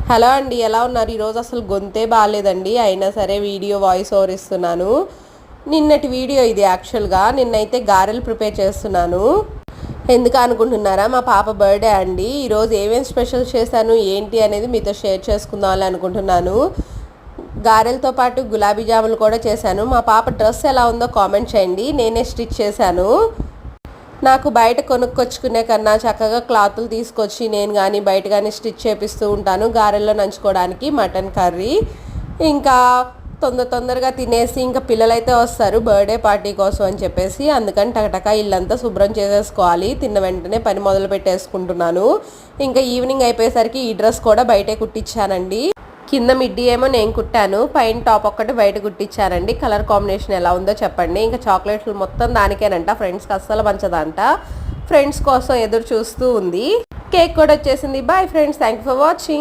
Hello అండి, ఎలా ఉన్నారు? ఈరోజు అసలు గొంతే బాగాలేదండి, అయినా సరే వీడియో వాయిస్ ఓవర్ ఇస్తున్నాను. నిన్నటి వీడియో ఇది. యాక్చువల్గా నిన్నైతే గారెలు ప్రిపేర్ చేస్తున్నాను. ఎందుకు అనుకుంటున్నారా? మా పాప బర్త్డే అండి. ఈరోజు ఏమేమి స్పెషల్ చేశాను ఏంటి అనేది మీతో షేర్ చేసుకుందామని అనుకుంటున్నాను. గారెలతో పాటు గులాబీ జాములు కూడా చేశాను. మా పాప డ్రెస్ ఎలా ఉందో కామెంట్ చేయండి. నేనే స్టిచ్ చేశాను. నాకు బయట కొనుక్కొచ్చుకునే కన్నా చక్కగా క్లాతులు తీసుకొచ్చి నేను కానీ బయట కానీ స్టిచ్ చేపిస్తూ ఉంటాను. గారెల్లో నంచుకోవడానికి మటన్ కర్రీ. ఇంకా తొందరగా తినేసి ఇంకా పిల్లలైతే వస్తారు బర్త్డే పార్టీ కోసం అని చెప్పేసి, అందుకని టకటక ఇల్లంతా శుభ్రం చేసేసుకోవాలి. తిన్న వెంటనే పని మొదలు పెట్టేసుకుంటున్నాను. ఇంకా ఈవినింగ్ అయిపోయేసరికి ఈ డ్రెస్ కూడా బయటే కుట్టించానండి. కింద మిడ్డీ ఏమో నేను కుట్టాను, పైన టాప్ ఒక్కటి బయట కుట్టించానండి. కలర్ కాంబినేషన్ ఎలా ఉందో చెప్పండి. ఇంకా చాక్లెట్లు మొత్తం దానికేనంట, ఫ్రెండ్స్కి అస్సలు పంచదంట. ఫ్రెండ్స్ కోసం ఎదురు చూస్తూ ఉంది. కేక్ కూడా వచ్చేసింది. Bye friends, thank you for watching.